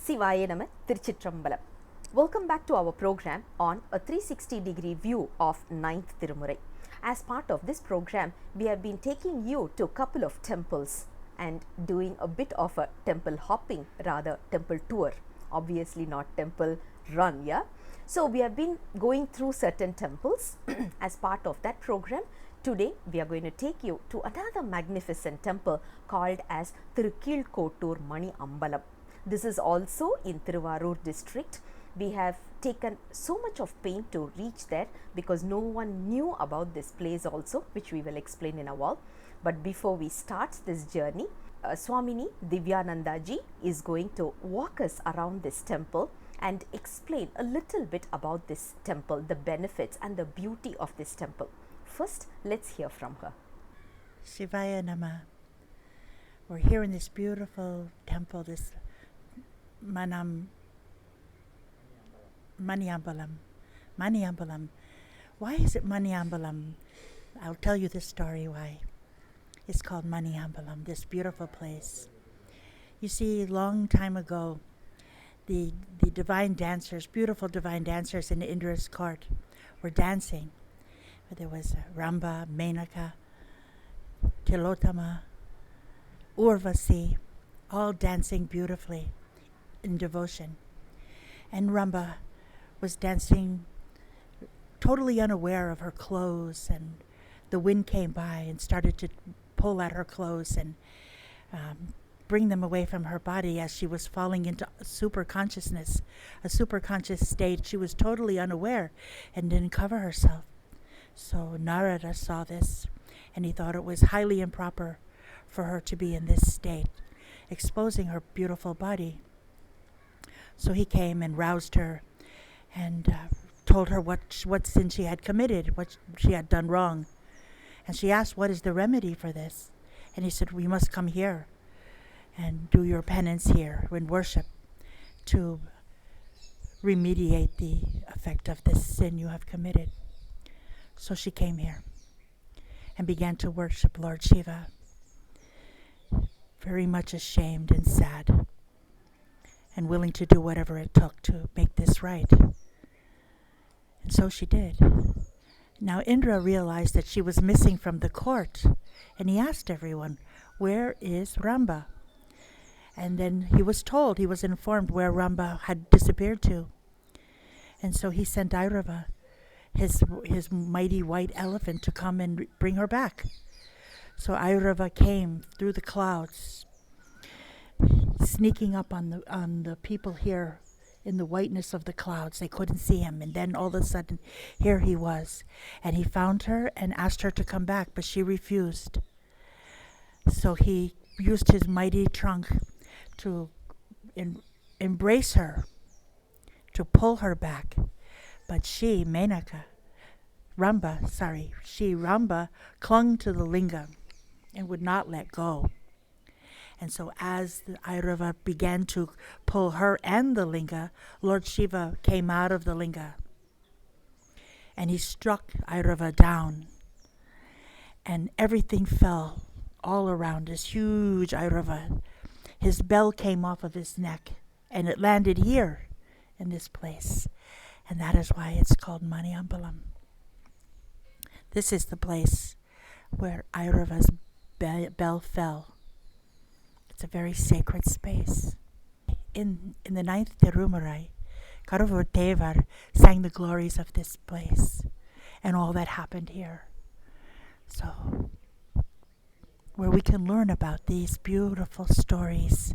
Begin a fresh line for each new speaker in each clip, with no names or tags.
Sivaya Nama Thiruchitrambalam. Welcome back to our program on a 360-degree view of 9th Tirumurai. As part of this program, we have been taking you to a couple of temples and doing a bit of a temple hopping, rather temple tour. Obviously not temple run, yeah? So we have been going through certain temples. As part of that program, today we are going to take you to another magnificent temple called as Thiru Keezhkottur Maniyambalam. This is also in Thiruvarur district. We have taken so much of pain to reach there because no one knew about this place also, which we will explain in a while. But before we start this journey, Swamini Divyananda ji is going to walk us around this temple and explain a little bit about this temple, the benefits and the beauty of this temple. First, let's hear from her.
Shivaya Nama. We're here in this beautiful temple, this Maniyambalam. Why is it Maniyambalam? I'll tell you this story why. It's called Maniyambalam, this beautiful place. You see, long time ago, the divine dancers, beautiful divine dancers in Indra's court were dancing. There was Ramba, Menaka, Tilotama, Urvasi, all dancing beautifully in devotion. And Ramba was dancing totally unaware of her clothes, and the wind came by and started to pull at her clothes and bring them away from her body as she was falling into super consciousness, a super conscious state. She was totally unaware and didn't cover herself. So Narada saw this, and he thought it was highly improper for her to be in this state, exposing her beautiful body. So he came and roused her and told her what sin she had committed, what she had done wrong. And she asked, what is the remedy for this? And he said, we must come here and do your penance here in worship to remediate the effect of this sin you have committed. So she came here and began to worship Lord Shiva, very much ashamed and sad, and willing to do whatever it took to make this right. And so she did. Now Indra realized that she was missing from the court, and he asked everyone, where is Ramba? And then he was informed where Ramba had disappeared to. And so he sent Airava, his mighty white elephant, to come and bring her back. So Airava came through the clouds, sneaking up on the people here in the whiteness of the clouds. They couldn't see him, and then all of a sudden here he was, and he found her and asked her to come back, but she refused. So he used his mighty trunk to embrace her, to pull her back, but Ramba clung to the linga and would not let go. And so as the Airava began to pull her and the linga, Lord Shiva came out of the linga. And he struck Airava down. And everything fell all around this huge Airava. His bell came off of his neck, and it landed here in this place. And that is why it's called Maniyambalam. This is the place where Airava's bell fell. It's a very sacred space. In the 9th Tirumurai, Karavur sang the glories of this place and all that happened here. So, where we can learn about these beautiful stories,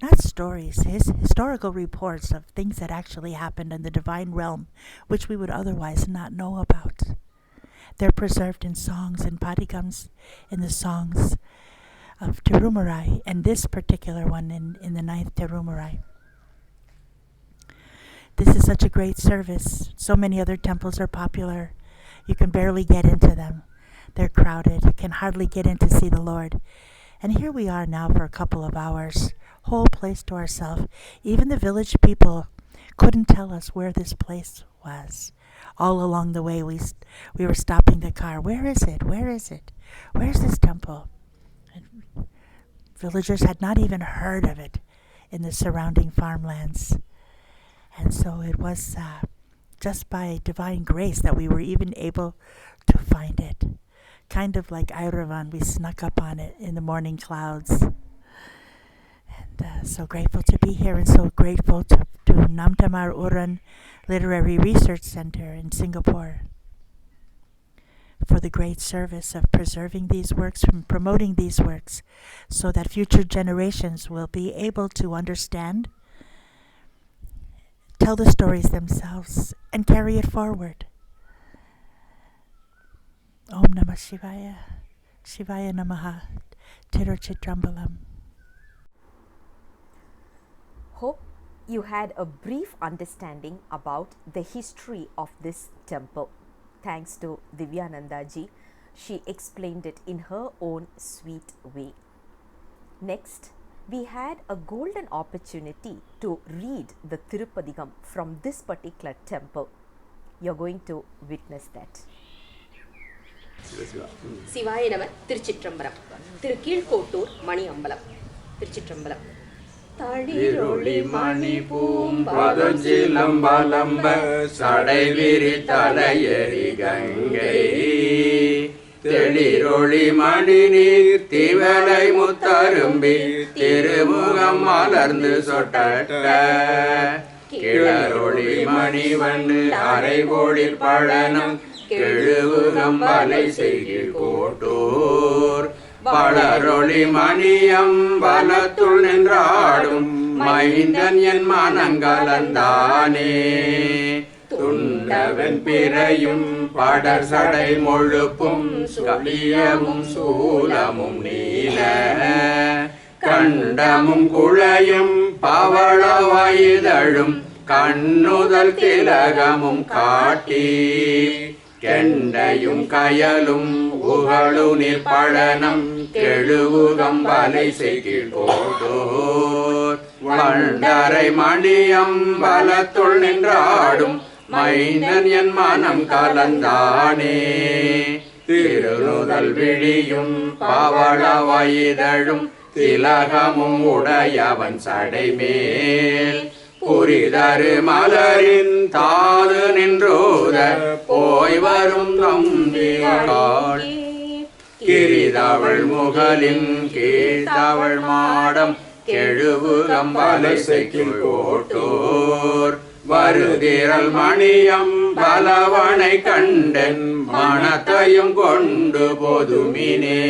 historical reports of things that actually happened in the divine realm, which we would otherwise not know about. They're preserved in songs and padigams, in the songs of Tirumurai, and this particular one in the 9th Tirumurai. This is such a great service. So many other temples are popular. You can barely get into them. They're crowded. You can hardly get in to see the Lord. And here we are now for a couple of hours, whole place to ourselves. Even the village people couldn't tell us where this place was. All along the way we were stopping the car. Where is it? Where is it? Where's this temple? And villagers had not even heard of it. in the surrounding farmlands. And so it was just by divine grace that we were even able to find it. Kind of like Airavan, we snuck up on it in the morning clouds. And so grateful to be here, and so grateful to Namtamar Uran Literary Research Center in Singapore for the great service of preserving these works and promoting these works so that future generations will be able to understand, tell the stories themselves, and carry it forward. Om Namah Shivaya, Shivaya Namaha, Thiru Chitrambalam.
Hope you had a brief understanding about the history of this temple. Thanks to Divyananda ji, she explained it in her own sweet way. Next, we had a golden opportunity to read the Thirupadigam from this particular temple. You're going to witness that.
சிவாய நம. திருச்சிற்றம்பலம். திரு கீழ்கோட்டூர் மணியம்பலம். திருச்சிற்றம்பலம். தளிரொளி மணி பூம்பதஞ்சிலம்பலம்ப சடைவிரி தலையெறி கங்கை தெளிரொளி மணி நீர் திவலை முத்தரும்பி திருமுகம் மலர்ந்து சொட்ட கிளரொளி மணிவண்ணு அரைகோளில் பழனம் கெழுவுகம் வலை செய்கில் கோட்டூர் பலரொளி மணியம் பலத்துள் நின்றாடும் மைந்தன் என் மனங்கலந்தானே துண்டவன் பிறையும் படர் சடை மொழுப்பும் கலியமும் சூலமும் நீல கண்டமும் குழையும் பவள வயதழும் கண்ணுதல் திலகமும் காட்டி கெண்டையும் கயலும் உகழு நிற்பழனம் கெழுவுகம் வலை செய்கில் கோட்டூர் வண்டரை மணியம் பலத்துள் நின்றாடும் மைந்தன் என் மனம் கலந்தானே திருநுதல் விழியும் பவள வயதழும் திலகமும் உடையவன் சடைமேல் புரிதரு மலரின் தாது நின்றோத போய் வரும் நம்பியாள் கிரிதவள் முகலின் கீழ்த்தவள் மாடம் கெழுவுகம் வலை செய்கில் கோட்டூர் வருதிரல் மணியம் பலவனை கண்டன் மனத்தையும் கொண்டு பொதுமினே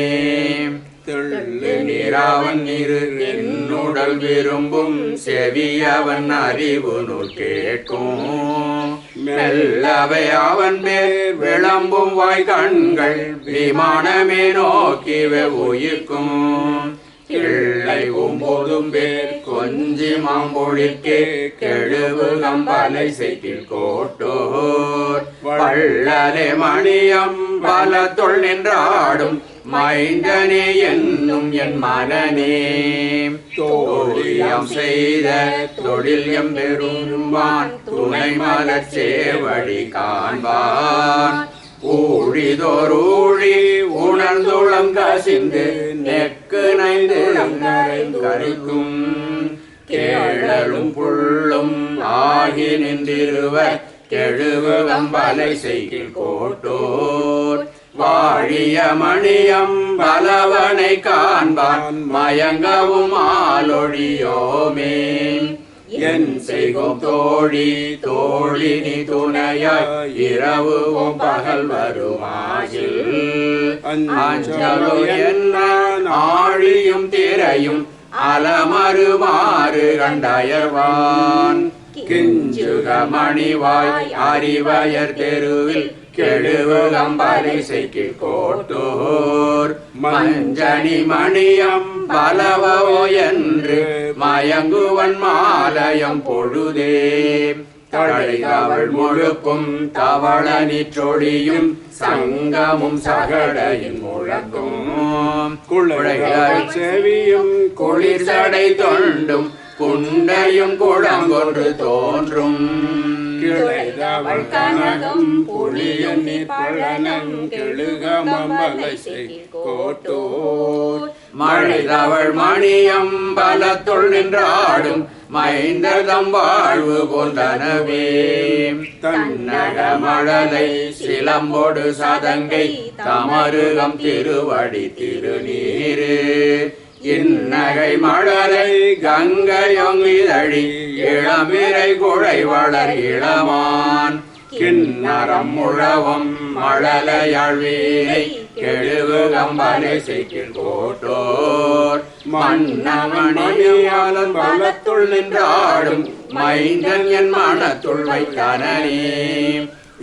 நிறாவன் இரு என்னுடல் விரும்பும் செவியவன் அறிவு நூல் கேட்கும் மெல்லவை அவன் மேல் விளம்பும் வாய் கண்கள் விமானமே நோக்கி உயிர்க்கும் கிள்ளை உம்போதும் பேர் கொஞ்சி மாம்பொழிற்கே கெழுவுகம் வலை செய்கில் கோட்டூர் வள்ளலே மணியம் பலத்துள் நின்றாடும் மைந்தனே என்னும் என் மனனே தோழியம் செய்த தொழில் எம்பெருமான் துணை மலர் சேவடி காண்பான் ஊழிதோரூழி உணர்ந்துளம் கசிந்து நெக்கு நைந்து கரைக்கும் கேழலும் புள்ளும் ஆகி நின்றிருவர் கெழுவுகம் வலை செய்கில் கோட்டூர் வாழிய மணியம் பலவனை காண்பான் மயங்கவும் ஆலொழியோமே என் செய்கும் தோழி தோழினி துணையாய் இரவுவும் பகல் வருமாயில் அஞ்சலோ என்ன ஆழியும் திரையும் அலமருமாறு கண்டயர்வான் கிஞ்சுக மணிவாய் அறிவயர் தெருவில் கெழுவுகம் வலை செய்கில் கோட்டூர் மஞ்சனி மணியம் பலவோ என்று மயங்குவன் மாலயம் பொழுதே தழைதவள் முழுக்கும் தவள நிற்றொழியும் சங்கமும் சகடையின் முழக்கும் குழைகள் செவியும் குளிர் சடை தொண்டும் குண்டையும் குளங்கொன்று தோன்றும் கிளைதவள் கனகம் புளியும் நீர்பழனம் கெழுகமம்பலை கீழ்கோட்டூர் மழைதவள் மணியம்பலத்துள் நின்றாடும் மைந்ததம் வாழ்வு போன்றனவே தன்னக மழலை சிலம்பொடு சதங்கை தமருகம் திருவடி திருநீரு இன்னகை மழலை கங்கையொங்கிதழி இளமிரை குழை வளர் இளமான் கிண்ணறம் முழவம் மழலையாழ்வீரை கெழுவு கம்பலை செய்கில் கோட்டோர் மன்னமணியாளன் பலத்துள் நின்றாடும் மைந்தன் என் மனத்துள் வைத்தனே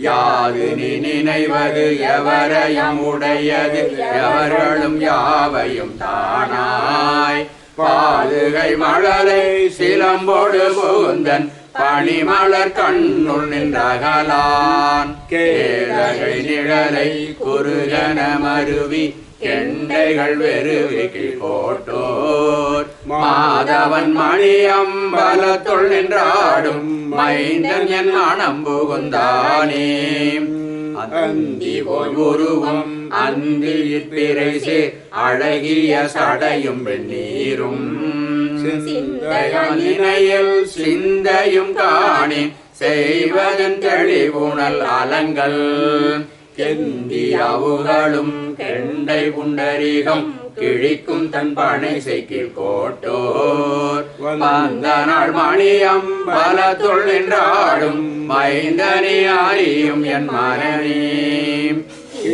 யாது நீ நினைவது எவரையும் உடையது எவர்களும் யாவையும் தானாய் பாதுகை மழலை சிலம்போடு புகுந்தன் பனிமலர் கண்ணுள் நின்றகலான் கேதகை நிழலை குறுகன மருவி கெண்டைகள் வெறுவி கீழ்கோட்டோர் மாதவன் மணியம்பலத்துள் நின்றாடும் மைந்தன் என் மனம் புகுந்தானே அந்தி போய் உருவம் அந்தியிற் பிறைசு அழகிய சடையும் வெந்நீரும் சிந்தையில் சிந்தையும் காணேன் செய்வதன் தெளிவுணல் அலங்கள் கெந்தி அவுகளும் கெண்டை புண்டரிகம் கிழிக்கும் தன் பனை செய்கில் கோட்டோர் வந்த நாள் மணியம்பலத்துள் நின்றாடும் மைந்தனே அறியும் என் மனநே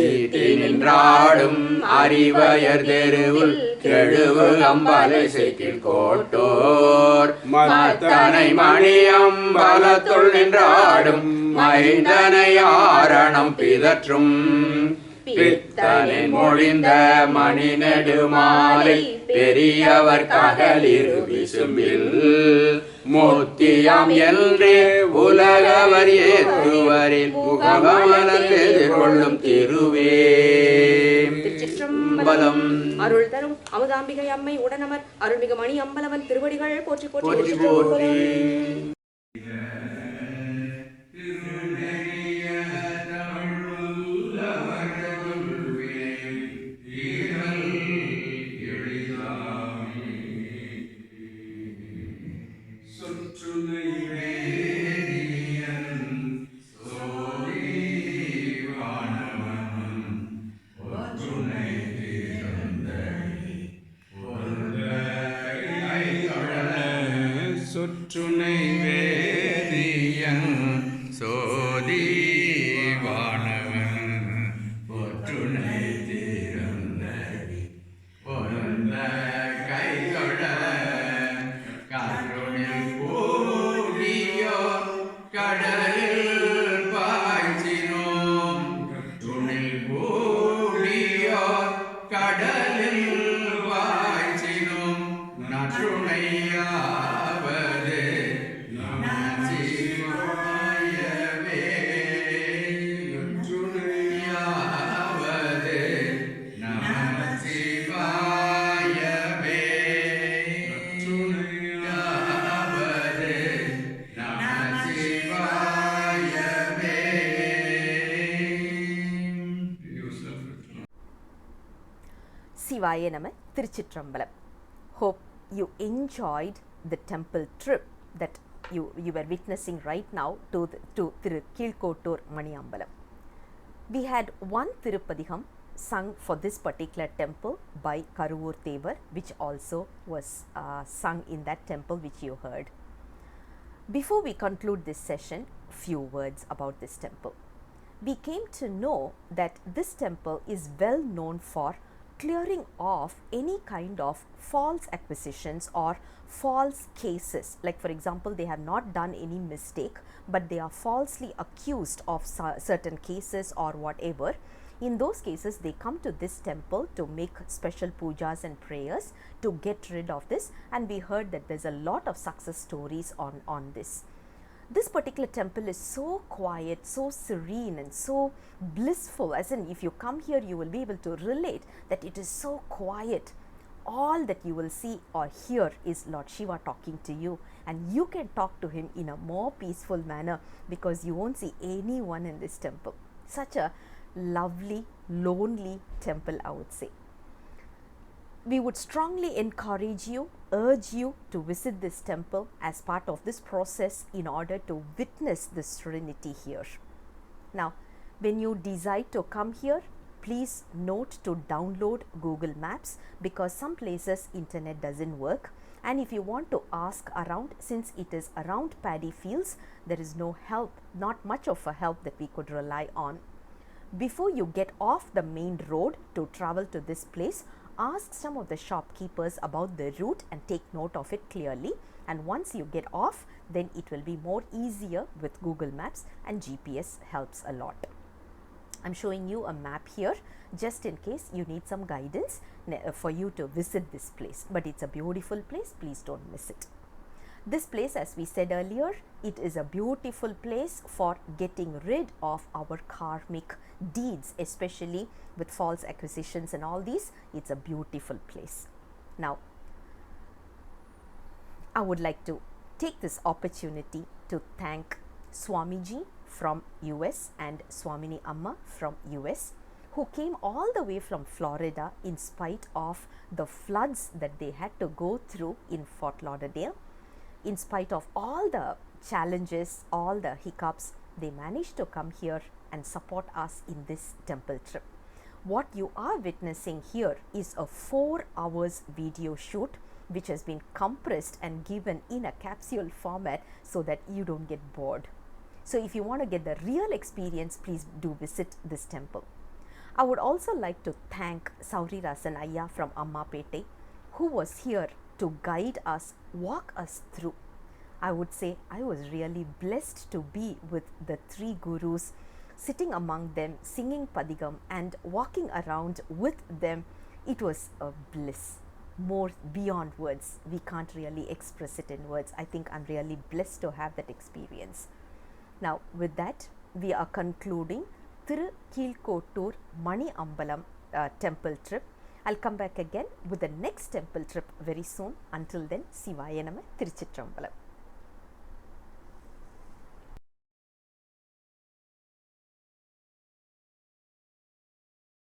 ஈட்டி நின்றாடும் அறிவயர் தெருவுள் கெழுவு அம்பலை செய்கில் கோட்டோர் மத்தனை மணியம்பலத்துள் நின்றாடும் மைந்தனை ஆரணம் பிதற்றும் பித்தனின் மொழிந்த மணி நெடுமாலை பெரியவர் ககலிரு விசும்பில் முத்தியாம் என்றே உலகவர் ஏத்துவரில் முகமலர் எதிர்கொள்ளும் திருவே திருச்சிற்றம்பலம்.
அருள் தரும் அமுதாம்பிகை அம்மை உடனமர் அருள்மிகு மணி அம்பலவன் திருவடிகள் போற்றி போற்றி போற்றி.
சுற்றுனை வேதியன் சோதி வானவன் பொற்றுனை திறந்தடி பொருந்த கைகொட கருணில் கூடியோ கடலில் பாய்ச்சினோம் துணில் கூடியோ கடலில் பாய்ச்சினோம் நற்றுணையா
சிவாய நம. திருச்சிற்றம்பலம். Hope you enjoyed the temple trip that you were witnessing right now to Thiru Keezhkottur Maniyambalam. We had one Thirupadigam sung for this particular temple by Karuvur Thevar, which also was sung in that temple which you heard. Before we conclude this session, few words about this temple. We came to know that this temple is well known for clearing off any kind of false acquisitions or false cases. Like for example, they have not done any mistake, but they are falsely accused of certain cases or whatever. In those cases, they come to this temple to make special pujas and prayers to get rid of this, and we heard that there's a lot of success stories on this. This particular temple is so quiet, so serene and so blissful, as in if you come here you will be able to relate that it is so quiet. all that you will see or hear is Lord Shiva talking to you, and you can talk to him in a more peaceful manner because you won't see anyone in this temple. Such a lovely, lonely temple, I would say. We would strongly encourage you, urge you to visit this temple as part of this process in order to witness the serenity here. Now, when you decide to come here, please note to download Google Maps because some places internet doesn't work, and if you want to ask around, since it is around paddy fields, there is no help, not much of a help that we could rely on. Before you get off the main road to travel to this place, ask some of the shopkeepers about the route and take note of it clearly, and once you get off, then it will be more easier with Google Maps, and GPS helps a lot. I'm showing you a map here just in case you need some guidance for you to visit this place, but it's a beautiful place, please don't miss it. This place, as we said earlier, it is a beautiful place for getting rid of our karmic deeds, especially with false acquisitions and all these. It's a beautiful place. Now, I would like to take this opportunity to thank Swamiji from US and Swamini Amma from US, who came all the way from Florida in spite of the floods that they had to go through in Fort Lauderdale. In spite of all the challenges, all the hiccups, they managed to come here and support us in this temple trip. What you are witnessing here is a 4 hours video shoot which has been compressed and given in a capsule format so that you don't get bored. So if you want to get the real experience, please do visit this temple. I would also like to thank Sauri Rasan Ayya from Ammapete, who was here to guide us, walk us through. I would say I was really blessed to be with the 3 gurus, sitting among them, singing Padigam and walking around with them. It was a bliss, more beyond words. We can't really express it in words. I think I'm really blessed to have that experience. Now, with that, we are concluding Thiru Keezhkottur Maniyambalam temple trip. I'll come back again with the next temple trip very soon. Until then, Sivaya Nama, Thiruchitrambalam.